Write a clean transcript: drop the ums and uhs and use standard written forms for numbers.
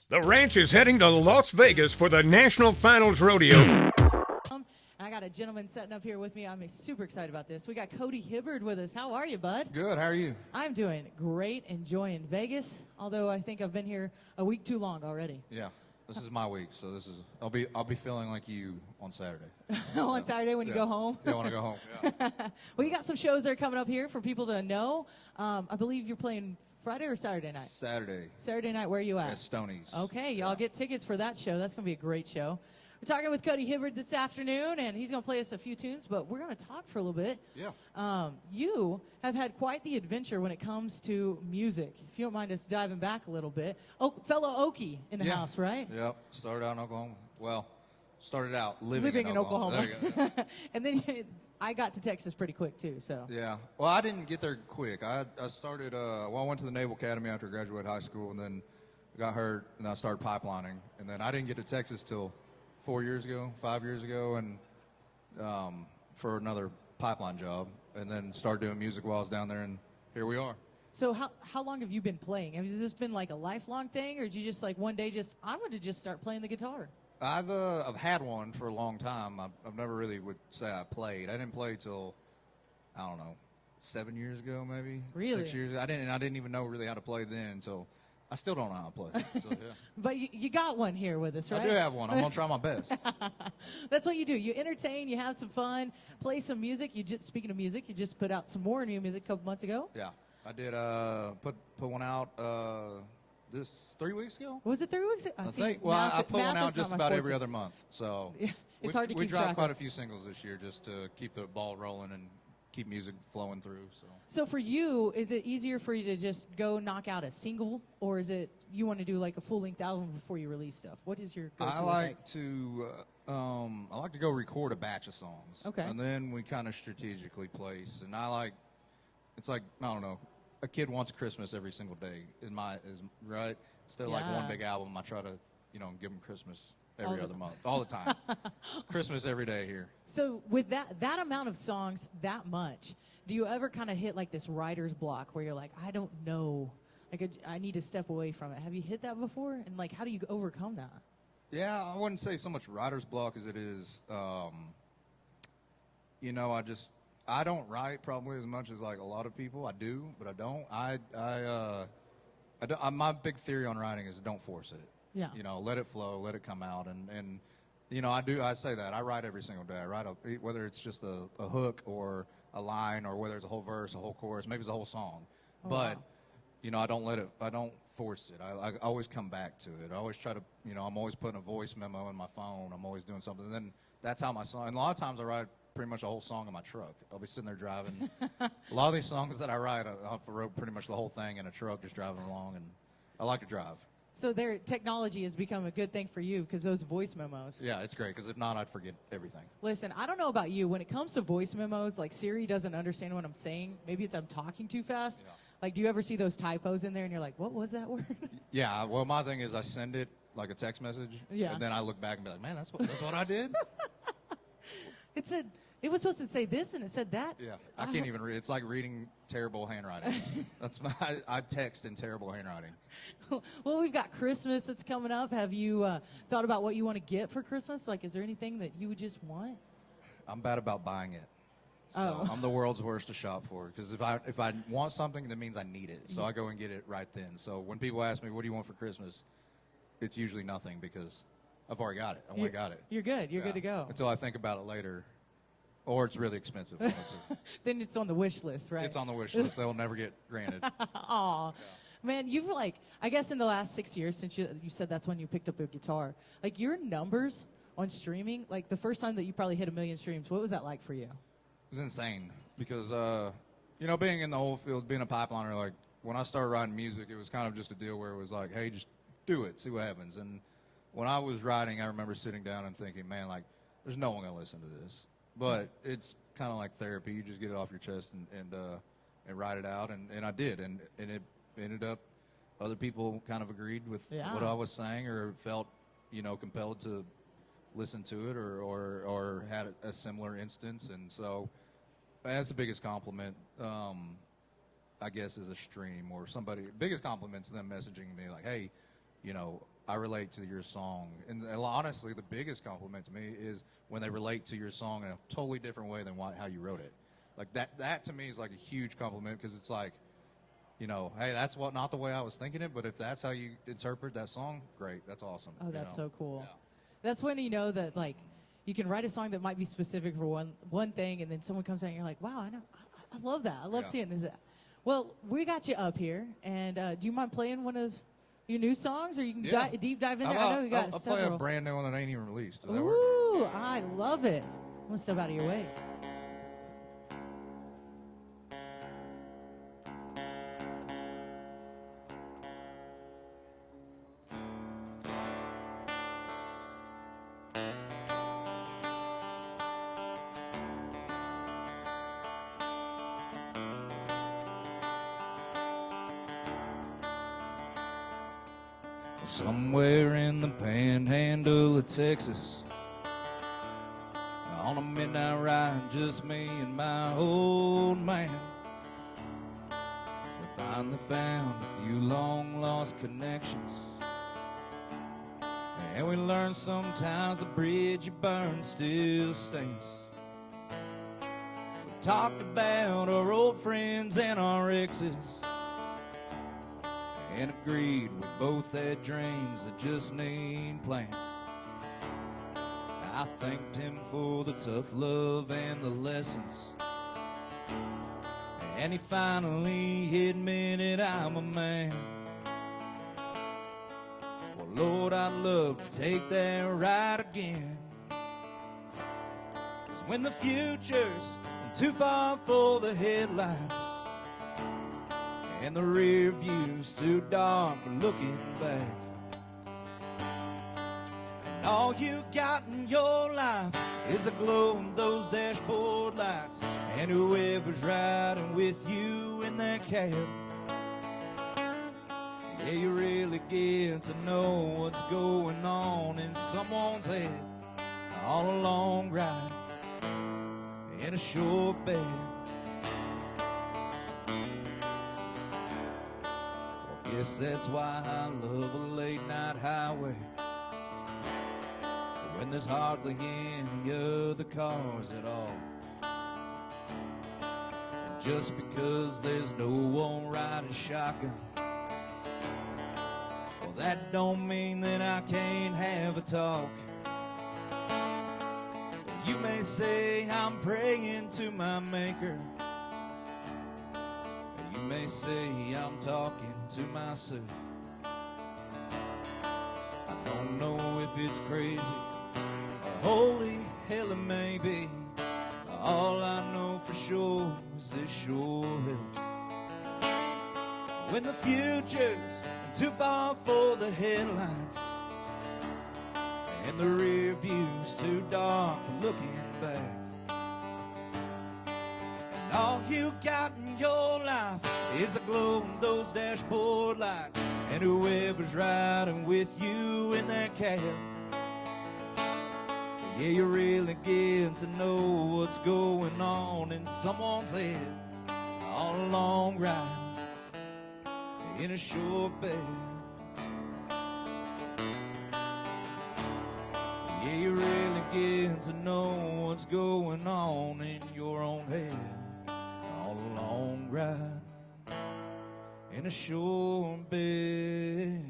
The ranch is heading to Las Vegas for the National Finals Rodeo. I got a gentleman sitting up here with me. I'm super excited about this. We got Cody Hibbard with us. How are you, bud? Good. How are you? I'm doing great, enjoying Vegas. Although I think I've been here a week too long already. Yeah. This is my week, so I'll be feeling like you on Saturday. On Saturday when you go home? Yeah, when I go home. Yeah. Well, you got some shows that are coming up here for people to know. I believe you're playing Friday or Saturday night? Saturday. Saturday night, where are you at? At Stoney's. Okay, y'all get tickets for that show. That's going to be a great show. We're talking with Cody Hibbard this afternoon, and he's going to play us a few tunes, but we're going to talk for a little bit. Yeah. You have had quite the adventure when it comes to music. If you don't mind us diving back a little bit. Oh, fellow Okie in the house, right? Yep. Started out in Oklahoma. Well, started out living in Oklahoma. There you go. Yeah. And then I got to Texas pretty quick, too. So. Yeah. Well, I didn't get there quick. I started, I went to the Naval Academy after I graduated high school, and then got hurt, and I started pipelining. And then I didn't get to Texas till 5 years ago, and for another pipeline job, and then started doing music while I was down there, and here we are. So how long have you been playing? Has this been like a lifelong thing, or did you just like one day I'm going to just start playing the guitar? I've had one for a long time. I've never really would say I played. I didn't play till, I don't know, 7 years ago maybe. Really? 6 years. I didn't even know really how to play then. So I still don't know how to play. So, yeah. But you got one here with us, right? I do have one. I'm gonna try my best. That's what you do. You entertain. You have some fun. Play some music. Speaking of music, you just put out some more new music a couple months ago. Yeah, I did. Put one out. This 3 weeks ago? Was it 3 weeks ago? I think. Well, I put one out just about every other month. So yeah, it's hard to keep track. We dropped quite a few singles this year just to keep the ball rolling and keep music flowing through. So for you, is it easier for you to just go knock out a single, or is it you want to do like a full-length album before you release stuff? What is your go-to? I like to go record a batch of songs. Okay. And then we kind of strategically place. And it's like I don't know. A kid wants Christmas every single day. Is right. Instead of like one big album, I try to give them Christmas every other month, all the time. It's Christmas every day here. So with that amount of songs, that much, do you ever kind of hit like this writer's block where you're like, I don't know, like I need to step away from it? Have you hit that before? And like, how do you overcome that? Yeah, I wouldn't say so much writer's block as it is, I don't write probably as much as like a lot of people. I do, but I don't. My big theory on writing is don't force it. Yeah. Let it flow, let it come out, and I say that I write every single day. I write whether it's just a hook or a line, or whether it's a whole verse, a whole chorus, maybe it's a whole song. Oh, but wow. I don't force it. I always come back to it. I always try to, I'm always putting a voice memo in my phone. I'm always doing something. And then that's how my song. And a lot of times I write pretty much a whole song in my truck. I'll be sitting there driving. A lot of these songs that I write, I wrote pretty much the whole thing in a truck, just driving along, and I like to drive. So technology has become a good thing for you because those voice memos. Yeah, it's great because if not, I'd forget everything. Listen, I don't know about you. When it comes to voice memos, like Siri doesn't understand what I'm saying. Maybe it's I'm talking too fast. Yeah. Like, do you ever see those typos in there and you're like, what was that word? Yeah, well, my thing is I send it like a text message, and then I look back and be like, man, that's what I did? It was supposed to say this, and it said that. Yeah, I can't even read. It's like reading terrible handwriting. I text in terrible handwriting. Well, we've got Christmas that's coming up. Have you thought about what you want to get for Christmas? Like, is there anything that you would just want? I'm bad about buying it. So I'm the world's worst to shop for, because if I want something, that means I need it. So I go and get it right then. So when people ask me, what do you want for Christmas? It's usually nothing, because I've already got it. I already got it. You're good. You're good to go. Until I think about it later. Or it's really expensive. Then it's on the wish list, right? It's on the wish list. They'll never get granted. Aw. Yeah. Man, you've I guess in the last 6 years since you said that's when you picked up a guitar, like your numbers on streaming, like the first time that you probably hit 1 million streams, what was that like for you? It was insane because, being in the oil field, being a pipeliner, like when I started writing music, it was kind of just a deal where it was like, hey, just do it, see what happens. And when I was writing, I remember sitting down and thinking, man, like there's no one going to listen to this. But it's kind of like therapy. You just get it off your chest and write it out. And I did. And it ended up other people kind of agreed with what I was saying or felt, compelled to listen to it or had a similar instance. And so that's the biggest compliment, I guess, is a stream or somebody. Biggest compliment's them messaging me like, hey, I relate to your song. And honestly, the biggest compliment to me is when they relate to your song in a totally different way than how you wrote it. Like that to me is like a huge compliment, because it's like, you know, hey, that's not the way I was thinking it, but if that's how you interpret that song, great, that's awesome. Oh, that's so cool. Yeah. That's when you know that, like, you can write a song that might be specific for one thing, and then someone comes out and you're like, wow, I love that. I love seeing this. Well, we got you up here, and do you mind playing one of your new songs, or you can deep dive in there? I know you got I'll several. play a brand new one that ain't even released. Does that work? Ooh, I love it. I'm gonna step out of your way. Somewhere in the panhandle of Texas, on a midnight ride, just me and my old man, we finally found a few long-lost connections. And we learned sometimes the bridge you burn still stains. We talked about our old friends and our exes, and agreed we both had dreams that just need plans. I thanked him for the tough love and the lessons, and he finally admitted I'm a man. Well, Lord, I'd love to take that ride again, 'cause when the future's too far for the headlights, and the rear view's too dark for looking back, and all you got in your life is the glow of those dashboard lights, and whoever's riding with you in that cab, yeah, you really get to know what's going on in someone's head all a long ride in a short bed. Guess that's why I love a late night highway, when there's hardly any other cars at all. And just because there's no one riding shotgun, well, that don't mean that I can't have a talk. You may say I'm praying to my maker, you may say I'm talking to myself. I don't know if it's crazy or holy hell it may be. All I know for sure is this sure helps. When the future's too far for the headlights, and the rear view's too dark for looking back, all you got in your life is the glow of those dashboard lights, and whoever's riding with you in that cab, yeah, you really get to know what's going on in someone's head all a long ride in a short bed. Yeah, you really get to know what's going on in your own head all a long ride in a short bed.